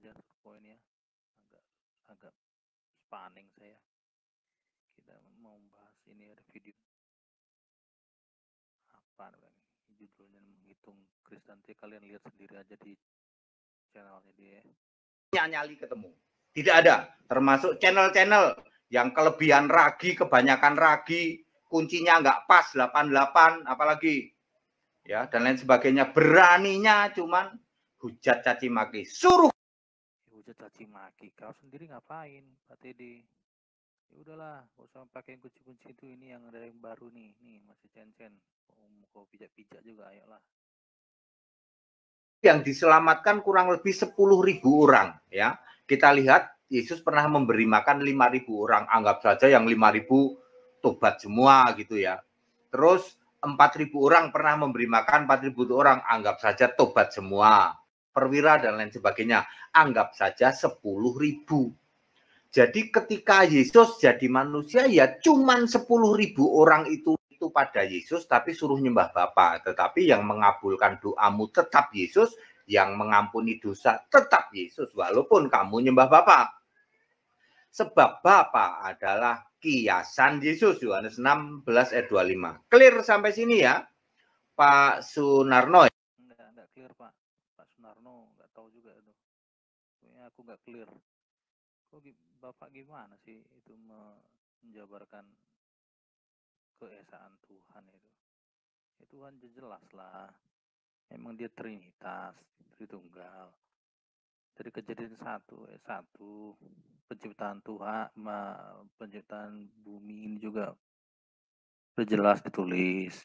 aja poinnya, agak agak paning saya. Kita mau bahas ini, ada video apa judulnya, menghitung Kristanti. Kalian lihat sendiri aja di channelnya dia. Nyali ketemu. Tidak ada, termasuk channel-channel yang kelebihan ragi, kebanyakan ragi, kuncinya nggak pas 88 apalagi ya dan lain sebagainya, beraninya cuman hujat caci maki, suruh hujat caci maki. Kau sendiri ngapain, Pak Teddy? Ya udahlah, gak usah pakai kunci-kunci itu. Ini yang ada yang baru nih masih Chen. Kau pijak-pijak juga, ayolah. Yang diselamatkan kurang lebih 10.000 orang ya. Kita lihat Yesus pernah memberi makan 5.000 orang, anggap saja yang 5.000 tobat semua gitu ya. Terus 4.000 orang pernah memberi makan 4.000 orang, anggap saja tobat semua. Perwira dan lain sebagainya, anggap saja 10.000. Jadi ketika Yesus jadi manusia ya cuman 10.000 orang itu pada Yesus, tapi suruh nyembah Bapa. Tetapi yang mengabulkan doamu tetap Yesus, yang mengampuni dosa tetap Yesus, walaupun kamu nyembah Bapa. Sebab Bapa adalah kiasan Yesus, Yohanes 16 ayat 25. Clear sampai sini ya, Pak Sunarno? Enggak clear, Pak. Pak Sunarno nggak tahu juga itu. Kayaknya aku nggak clear. Kok Bapak gimana sih itu menjabarkan keesaan Tuhan itu? Ya, Tuhan jelas lah. Emang dia Trinitas, Tritunggal. Dari Kejadian 1 penciptaan Tuhan, penciptaan bumi ini juga udah jelas ditulis.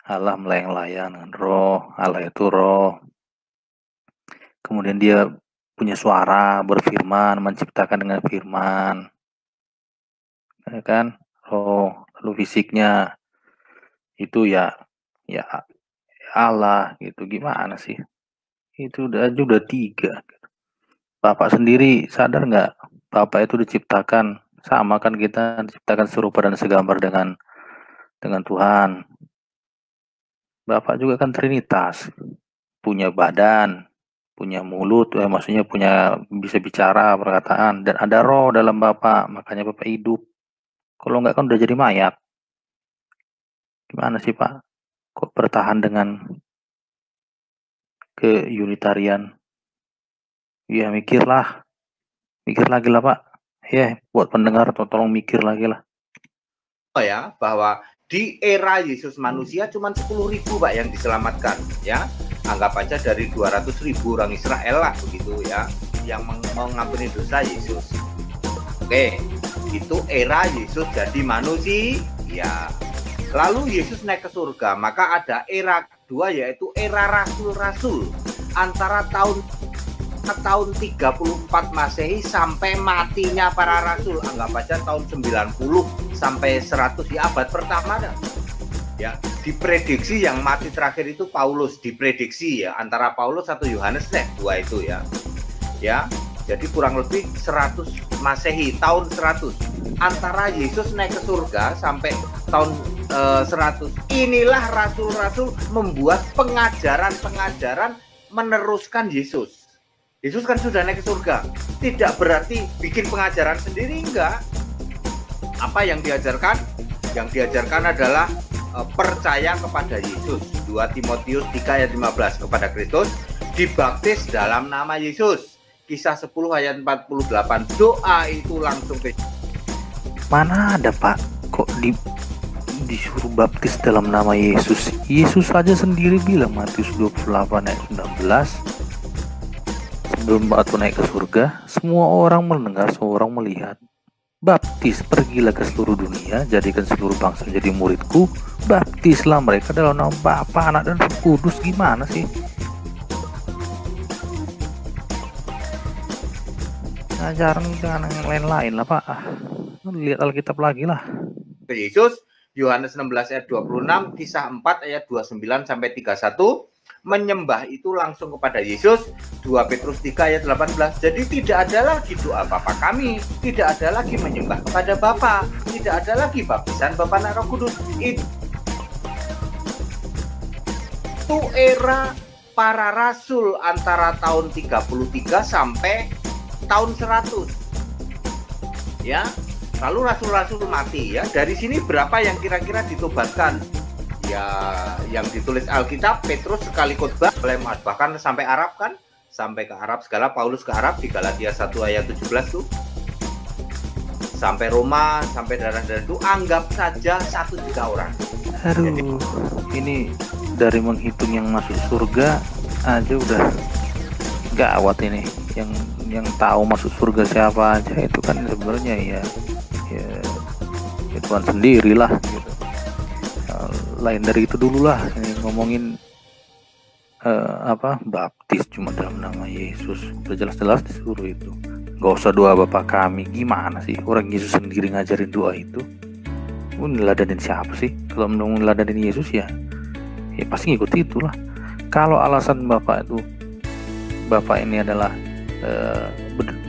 Allah melayang-layang dengan roh, Allah itu roh. Kemudian dia punya suara, berfirman, menciptakan dengan firman. Ya kan? Roh, lalu fisiknya itu ya Allah gitu. Gimana sih? Itu udah 3. Bapak sendiri sadar nggak? Bapak itu diciptakan sama kan, kita diciptakan serupa dan segambar dengan Tuhan. Bapak juga kan Trinitas, punya badan, punya mulut, maksudnya bisa bicara, perkataan, dan ada roh dalam Bapak, makanya Bapak hidup. Kalau nggak kan udah jadi mayat. Gimana sih Pak? Kok bertahan dengan keunitarian? Ya mikir lagi lah Pak. Ya buat pendengar tolong mikir lagi lah. Ya, bahwa di era Yesus manusia cuma 10.000 Pak yang diselamatkan ya. Anggap aja dari 200.000 orang Israel lah begitu ya, yang mengampuni dosa Yesus. Oke, itu era Yesus jadi manusia ya. Lalu Yesus naik ke surga, maka ada era kedua yaitu era rasul-rasul antara tahun 34 Masehi sampai matinya para rasul, anggap aja tahun 90 sampai 100 di abad pertama dah. Ya, diprediksi yang mati terakhir itu Paulus, diprediksi ya, antara Paulus atau Yohanes dua itu ya. Ya, jadi kurang lebih 100 Masehi, tahun 100. Antara Yesus naik ke surga sampai tahun 100. Inilah rasul-rasul membuat pengajaran-pengajaran meneruskan Yesus. Yesus kan sudah naik ke surga. Tidak berarti bikin pengajaran sendiri, enggak. Apa yang diajarkan? Yang diajarkan adalah percaya kepada Yesus. 2 Timotius 3 ayat 15, kepada Kristus, dibaptis dalam nama Yesus. Kisah 10 ayat 48, doa itu langsung ke... Mana ada Pak, kok disuruh baptis dalam nama Yesus? Yesus saja sendiri bilang, Matius 28 ayat 19, sebelum batu naik ke surga, semua orang mendengar, semua orang melihat. Baptis, pergilah ke seluruh dunia, jadikan seluruh bangsa menjadi muridku, baptislah mereka dalam nama Bapa, Anak, dan Roh Kudus. Gimana sih? Ngajarin dengan yang lain-lain lah Pak. Lihat Alkitab lagi lah. Yesus, Yohanes 16 ayat 26, Kisah 4 ayat 29 sampai 31, menyembah itu langsung kepada Yesus. 2 Petrus 3 ayat 18. Jadi tidak ada lagi doa Bapa kami, tidak ada lagi menyembah kepada Bapa, tidak ada lagi baptisan Bapa, Anak, Roh Kudus. Itu era para rasul antara tahun 33 sampai tahun 100. Ya, lalu rasul-rasul mati ya. Dari sini berapa yang kira-kira ditobatkan? Ya, yang ditulis Alkitab, Petrus sekali khotbah oleh Muhammad, bahkan sampai Arab kan? Sampai ke Arab segala, Paulus ke Arab di Galatia 1 ayat 17 tuh. Sampai Roma, sampai daerah-daerah itu, anggap saja 1 juta orang. Aduh, ini dari menghitung yang masuk surga aja udah gawat ini. Yang tahu masuk surga siapa aja itu kan sebenarnya ya Tuhan sendirilah gitu. Lain dari itu dulu lah, ini ngomongin baptis cuma dalam nama Yesus, udah jelas-jelas disuruh itu. Gak usah doa Bapa kami, gimana sih orang Yesus sendiri ngajarin doa itu? Ngeladanin siapa sih? Kalau mau ngeladanin Yesus ya pasti ngikut itulah. Kalau alasan Bapak ini adalah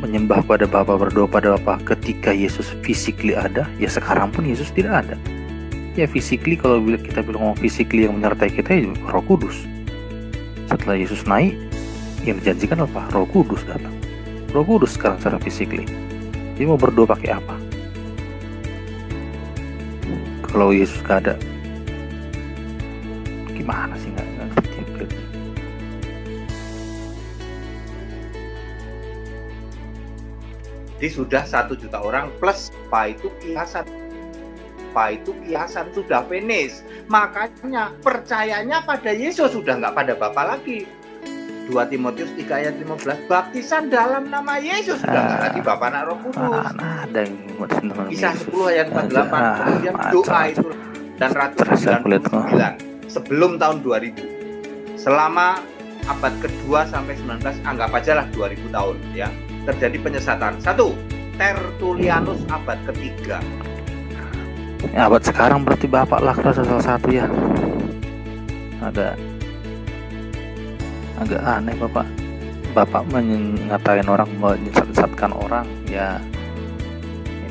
menyembah pada Bapa, berdoa pada Bapa ketika Yesus physically ada, ya sekarang pun Yesus tidak ada. Ya physically, kalau kita bilang physically yang menyertai kita ya Roh Kudus. Setelah Yesus naik, yang dijanjikan apa? Roh Kudus datang. Roh Kudus sekarang secara physically. Dia mau berdoa pakai apa? Kalau Yesus gak ada, gimana sih? Nggak ngerti. Jadi sudah 1 juta orang plus apa itu kiasan sudah finish. Makanya percayanya pada Yesus, sudah nggak pada Bapa lagi. 2 Timotius 3 ayat 15, baptisan dalam nama Yesus, sudah lagi Bapa Anak Roh Kudus. Ada yang Kisah 10 ayat 48, kemudian doa itu dan 199 sebelum tahun 2000. Selama abad kedua sampai 19, anggap aja lah 2000 tahun ya. Terjadi penyesatan. 1. Tertullianus abad ketiga. Ya, abad sekarang berarti Bapak lah salah satu ya. Agak aneh Bapak mengatain orang, menyesatkan orang, ya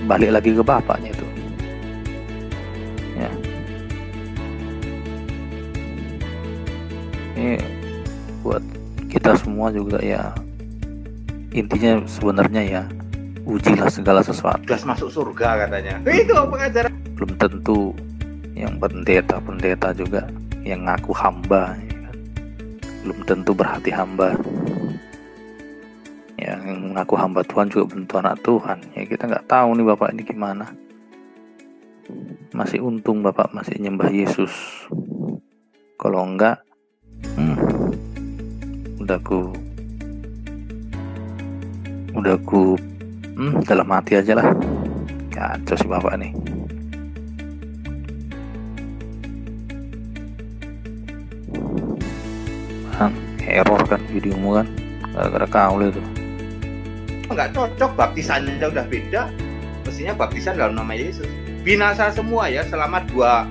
balik lagi ke Bapaknya itu ya. Ini buat kita semua juga ya, intinya sebenarnya ya, ujilah segala sesuatu. Gas masuk surga katanya. Itu pengajaran. Belum tentu yang pendeta juga yang ngaku hamba ya kan? Belum tentu berhati hamba. Yang ngaku hamba Tuhan juga belum tentu anak Tuhan ya. Kita nggak tahu nih Bapak ini gimana. Masih untung Bapak masih nyembah Yesus. Kalau enggak udah ku dalam hati aja lah. Kacau si Bapak nih. Error kan videomu kan, gara-gara kau itu. Nggak cocok, baptisannya udah beda. Mestinya baptisan dalam nama Yesus. Binasa semua ya selama dua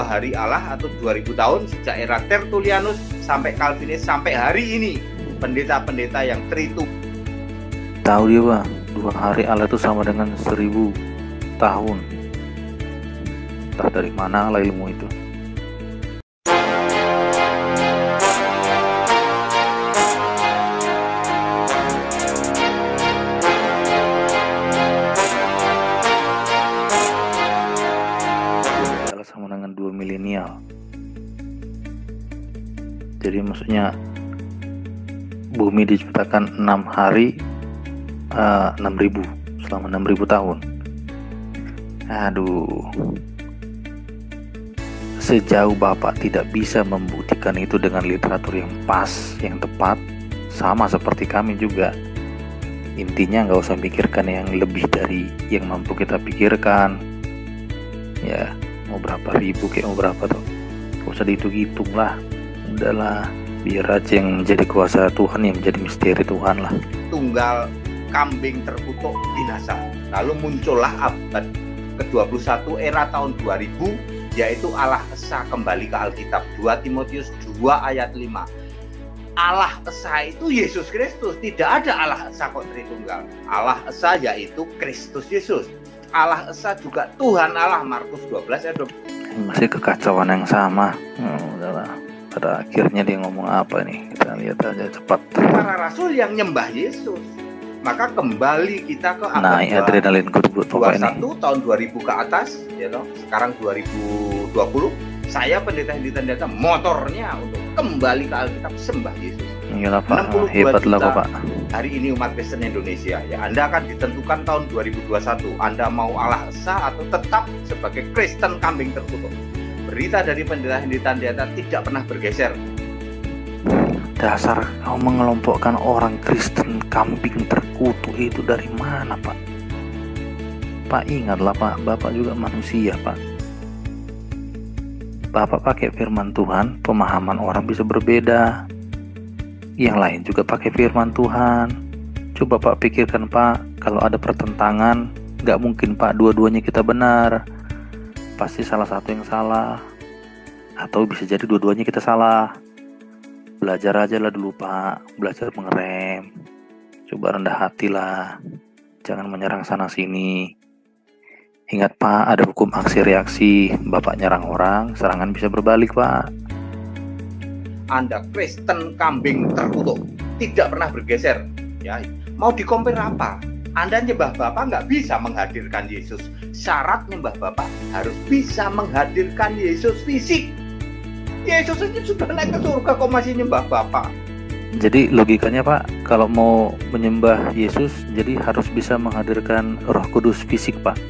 hari Allah atau 2000 tahun sejak era Tertullianus sampai Calvinis sampai hari ini. Pendeta-pendeta yang teritu. Tahu dia Pak, 2 hari Allah itu sama dengan 1000 tahun. Entah dari mana lah ilmu itu. Sama dengan 2 milenial. Jadi maksudnya bumi diciptakan 6 hari 6.000 selama 6.000 tahun. Aduh, sejauh Bapak tidak bisa membuktikan itu dengan literatur yang pas, yang tepat, sama seperti kami juga. Intinya nggak usah pikirkan yang lebih dari yang mampu kita pikirkan. Ya, mau berapa ribu kayak mau berapa tuh, nggak usah dihitung lah. Udahlah, biar aja yang menjadi kuasa Tuhan, yang menjadi misteri Tuhan lah. Tunggal kambing terkutuk binasa. Lalu muncullah abad ke-21 era tahun 2000, yaitu Allah Esa kembali ke Alkitab. 2 Timotius 2 ayat 5. Allah Esa itu Yesus Kristus. Tidak ada Allah Esa kok Tritunggal. Allah Esa yaitu Kristus Yesus. Allah Esa juga Tuhan Allah, Markus 12 ayat 20. Masih kekacauan yang sama. Udahlah. Pada akhirnya dia ngomong apa nih? Kita lihat aja cepat. Para rasul yang nyembah Yesus. Maka kembali kita ke abad Naik adrenalin gue 21 tahun 2000 ke atas, ya toh. Sekarang 2020. Saya pendeta Hendy Tandaka motornya untuk kembali ke Alkitab, sembah Yesus. Iyalah Pak, hebat lah Pak. Hari ini umat Kristen Indonesia, ya Anda akan ditentukan tahun 2021. Anda mau Allah Esa atau tetap sebagai Kristen kambing terkutuk. Berita dari pendeta Hendy Tandaka tidak pernah bergeser. Dasar kau mengelompokkan orang Kristen kambing terkutuk itu dari mana Pak? Pak ingatlah Pak, Bapak juga manusia Pak. Bapak pakai firman Tuhan, pemahaman orang bisa berbeda. Yang lain juga pakai firman Tuhan. Coba Pak pikirkan Pak, kalau ada pertentangan, nggak mungkin Pak dua-duanya kita benar. Pasti salah satu yang salah. Atau bisa jadi dua-duanya kita salah. Belajar aja lah dulu Pak, belajar mengerem. Coba rendah hati lah, jangan menyerang sana sini. Ingat Pak, ada hukum aksi reaksi. Bapak nyerang orang, serangan bisa berbalik Pak. Anda Kristen kambing terkutuk, tidak pernah bergeser. Ya, mau dikompar apa? Anda nyembah Bapak nggak bisa menghadirkan Yesus. Syarat nyembah Bapak harus bisa menghadirkan Yesus fisik. Yesus itu sudah naik ke surga, kok masih nyembah Bapak? Jadi logikanya Pak, kalau mau menyembah Yesus, jadi harus bisa menghadirkan Roh Kudus fisik Pak.